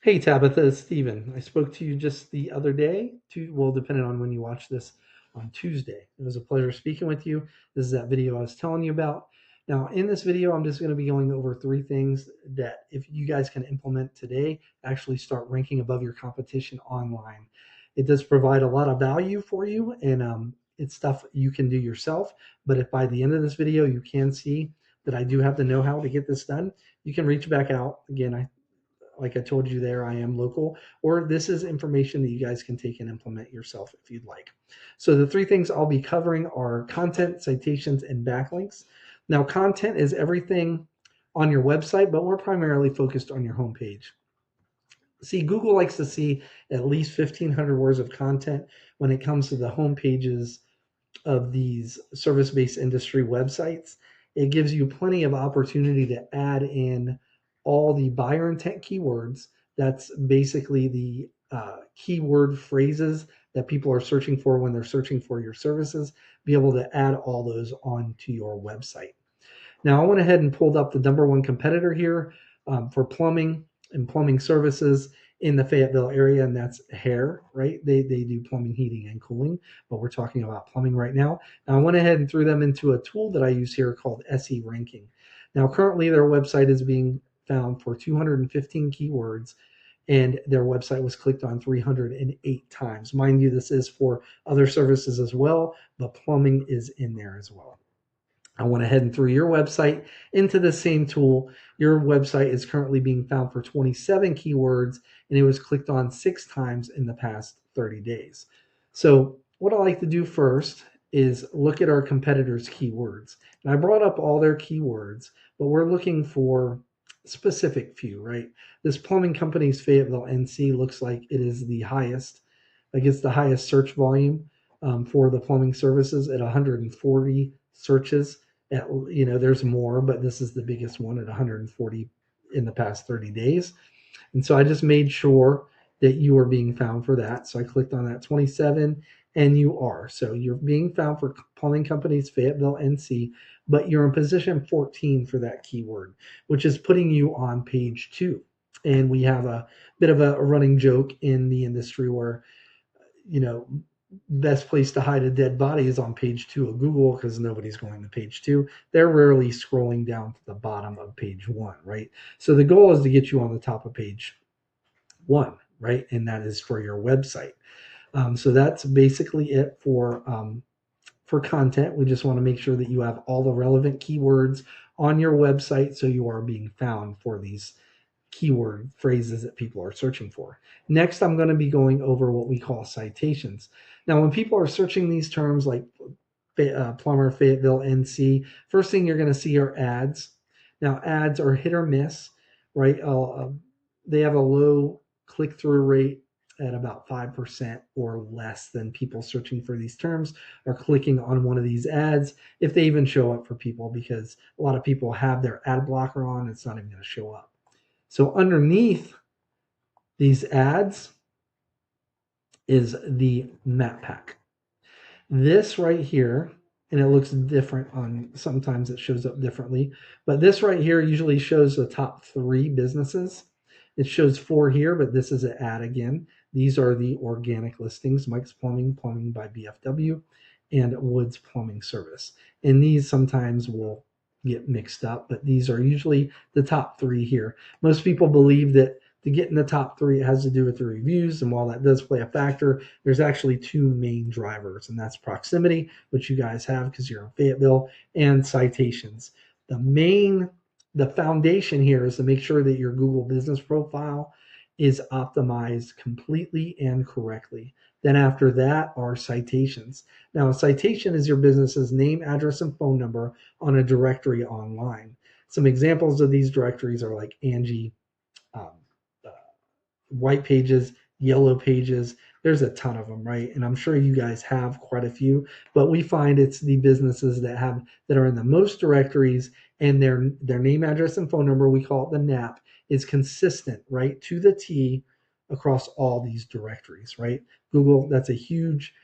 Hey Tabitha, it's Steven. I spoke to you just the other day, well, depending on when you watch this, on Tuesday. It was a pleasure speaking with you. This is that video I was telling you about. Now, in this video, I'm just going to be going over three things that if you guys can implement today, actually start ranking above your competition online. It does provide a lot of value for you, and it's stuff you can do yourself. But if by the end of this video you can see that I do have the know-how to get this done, you can reach back out. Again, like I told you there, I am local, or this is information that you guys can take and implement yourself if you'd like. So the three things I'll be covering are content, citations, and backlinks. Now, content is everything on your website, but we're primarily focused on your homepage. See, Google likes to see at least 1,500 words of content when it comes to the home pages of these service-based industry websites. It gives you plenty of opportunity to add in all the buyer intent keywords. That's basically the keyword phrases that people are searching for when they're searching for your services. Be able to add all those onto your website. Now, I went ahead and pulled up the number one competitor here for plumbing and plumbing services in the Fayetteville area, and that's Hair, right? They do plumbing, heating, and cooling, but we're talking about plumbing right now. Now, I went ahead and threw them into a tool that I use here called SE Ranking. Now, currently, their website is being found for 215 keywords, and their website was clicked on 308 times. Mind you, this is for other services as well, but plumbing is in there as well. I went ahead and threw your website into the same tool. Your website is currently being found for 27 keywords, and it was clicked on 6 times in the past 30 days. So what I like to do first is look at our competitors' keywords. And I brought up all their keywords, but we're looking for specific few, right? This plumbing company's Fayetteville, NC looks like it is the highest, like it's the highest search volume for the plumbing services at 140 searches. There's more, but this is the biggest one at 140 in the past 30 days. And so I just made sure that you were being found for that. So I clicked on that 27, and you are. So you're being found for plumbing companies Fayetteville, NC, but you're in position 14 for that keyword, which is putting you on page 2. And we have a bit of a running joke in the industry where, you know, best place to hide a dead body is on page 2 of Google because nobody's going to page 2. They're rarely scrolling down to the bottom of page 1, right? So the goal is to get you on the top of page 1, right? And that is for your website. So that's basically it for content. We just want to make sure that you have all the relevant keywords on your website so you are being found for these keyword phrases that people are searching for. Next, I'm going to be going over what we call citations. Now, when people are searching these terms like plumber, Fayetteville, NC, first thing you're going to see are ads. Now, ads are hit or miss, right? They have a low click-through rate at about 5% or less than people searching for these terms are clicking on one of these ads, if they even show up for people, because a lot of people have their ad blocker on. It's not even going to show up. So underneath these ads is the map pack. This right here, and it looks different on, sometimes it shows up differently, but this right here usually shows the top 3 businesses. It shows 4 here, but this is an ad again. These are the organic listings: Mike's Plumbing, Plumbing by BFW, and Woods Plumbing Service. And these sometimes will get mixed up, but these are usually the top 3 here. Most people believe that to get in the top 3, it has to do with the reviews. And while that does play a factor, there's actually 2 main drivers, and that's proximity, which you guys have because you're in Fayetteville, and citations. The foundation here is to make sure that your Google business profile is optimized completely and correctly. Then after that are citations. Now, a citation is your business's name, address, and phone number on a directory online. Some examples of these directories are like Angie, um, uh, white pages, yellow pages. There's a ton of them, right? And I'm sure you guys have quite a few, but we find it's the businesses that are in the most directories, and their name, address, and phone number, we call it the NAP, is consistent, right, to the T across all these directories, right? Google, that's a huge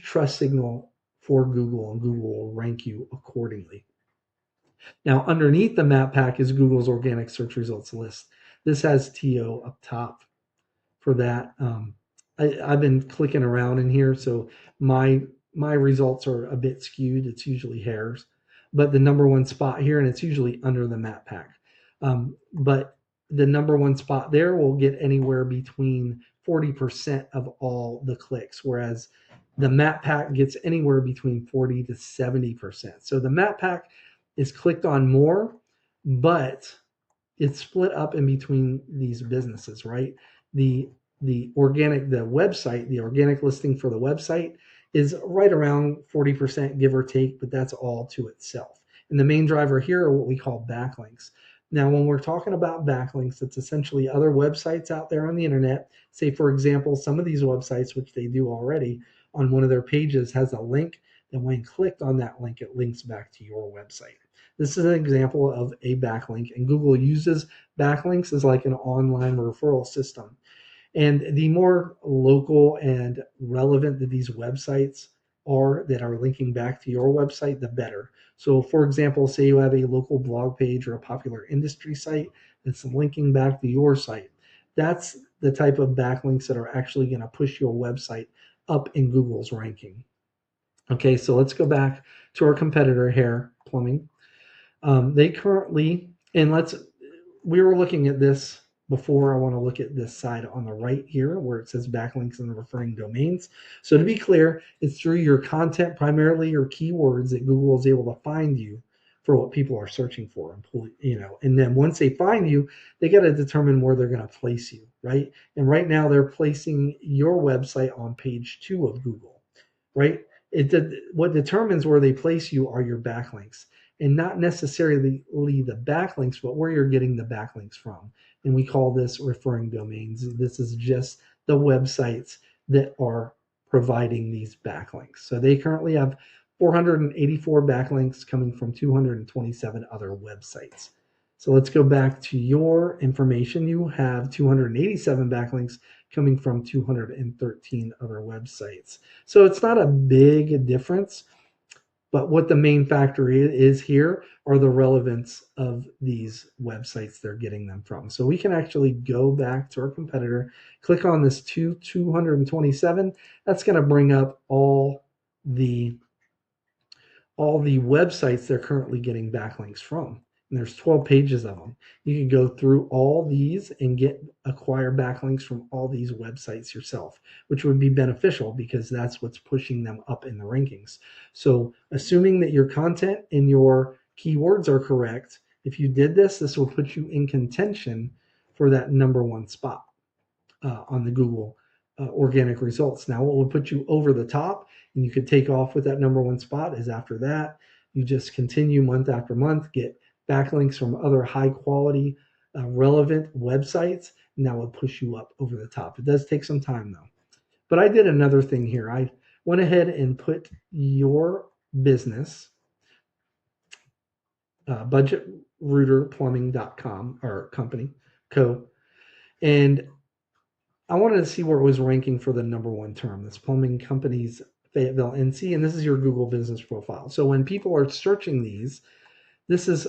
trust signal for Google, and Google will rank you accordingly. Now, underneath the map pack is Google's organic search results list. This has TO up top for that. I've been clicking around in here, so my my results are a bit skewed. It's usually hairs, but the number one spot here, and it's usually under the map pack. But the number one spot there will get anywhere between 40% of all the clicks, whereas the map pack gets anywhere between 40 to 70%. So the map pack is clicked on more, but it's split up in between these businesses, right? The the organic listing for the website is right around 40%, give or take, but that's all to itself. And the main driver here are what we call backlinks. Now, when we're talking about backlinks, it's essentially other websites out there on the internet. Say, for example, some of these websites, which they do already, on one of their pages has a link, and when clicked on that link, it links back to your website. This is an example of a backlink, and Google uses backlinks as like an online referral system. And the more local and relevant that these websites are that are linking back to your website, the better. So, for example, say you have a local blog page or a popular industry site that's linking back to your site. That's the type of backlinks that are actually going to push your website up in Google's ranking. Okay, so let's go back to our competitor here, Plumbing. They currently, and we were looking at this before. I want to look at this side on the right here where it says backlinks and referring domains. So to be clear, it's through your content, primarily your keywords, that Google is able to find you for what people are searching for, and then once they find you, they got to determine where they're going to place you, right? And right now they're placing your website on page 2 of Google, right? What determines where they place you are your backlinks, and not necessarily the backlinks, but where you're getting the backlinks from. And we call this referring domains. This is just the websites that are providing these backlinks. So they currently have 484 backlinks coming from 227 other websites. So let's go back to your information. You have 287 backlinks coming from 213 other websites. So it's not a big difference, but what the main factor is here are the relevance of these websites they're getting them from. So we can actually go back to our competitor, click on this 227. That's going to bring up all the websites they're currently getting backlinks from. And there's 12 pages of them. You can go through all these and acquire backlinks from all these websites yourself, which would be beneficial because that's what's pushing them up in the rankings. So assuming that your content and your keywords are correct, if you did this, this will put you in contention for that number one spot on the Google organic results. Now, what will put you over the top and you could take off with that number one spot is after that, you just continue month after month, get backlinks from other high quality, relevant websites, and that will push you up over the top. It does take some time though. But I did another thing here. I went ahead and put your business, budgetrouterplumbing.com or company, co, and I wanted to see where it was ranking for the number one term. This plumbing company's Fayetteville, NC, and this is your Google business profile. So when people are searching these, this is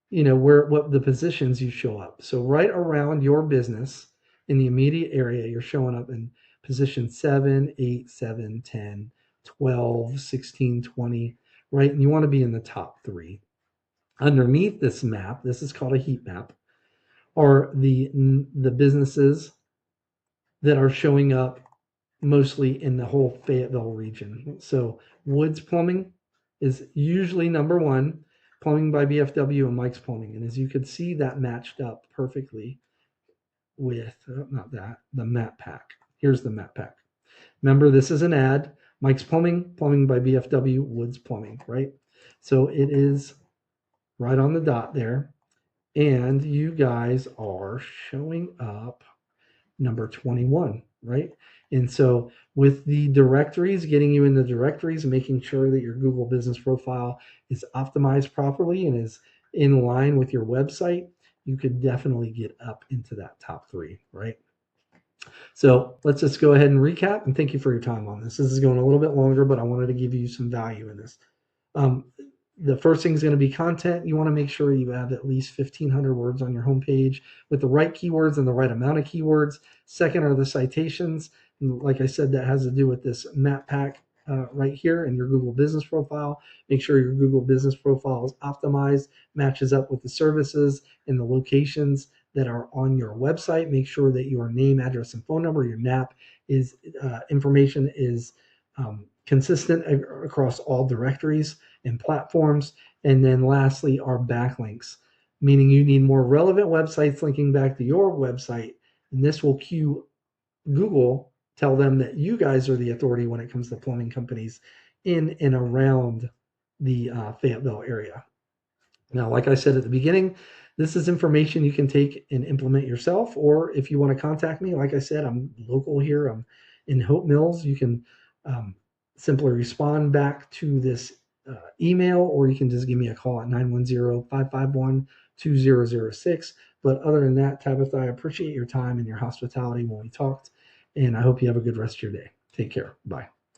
what the positions you show up. So right around your business in the immediate area, you're showing up in position 7, 8, 7, 10, 12, 16, 20, right? And you want to be in the top 3. Underneath this map, this is called a heat map, are the businesses that are showing up mostly in the whole Fayetteville region. So Woods Plumbing is usually number 1, Plumbing by BFW and Mike's Plumbing. And as you could see, that matched up perfectly with, the map pack. Here's the map pack. Remember, this is an ad. Mike's Plumbing, Plumbing by BFW, Woods Plumbing, right? So it is right on the dot there. And you guys are showing up number 21, right? And so with the directories, getting you in the directories, making sure that your Google business profile is optimized properly and is in line with your website, you could definitely get up into that top 3, right? So let's just go ahead and recap, and thank you for your time on this. This is going a little bit longer, but I wanted to give you some value in this. The first thing is going to be content. You want to make sure you have at least 1,500 words on your homepage with the right keywords and the right amount of keywords. Second are the citations. And like I said, that has to do with this map pack right here in your Google business profile. Make sure your Google business profile is optimized, matches up with the services and the locations that are on your website. Make sure that your name, address, and phone number, your NAP, is information is consistent across all directories and platforms. And then lastly are backlinks, meaning you need more relevant websites linking back to your website. And this will cue Google, tell them that you guys are the authority when it comes to plumbing companies in and around the Fayetteville area. Now, like I said at the beginning, this is information you can take and implement yourself, or if you want to contact me, like I said, I'm local here. I'm in Hope Mills. You can simply respond back to this email, or you can just give me a call at 910-551-2006. But other than that, Tabitha, I appreciate your time and your hospitality when we talked, and I hope you have a good rest of your day. Take care. Bye.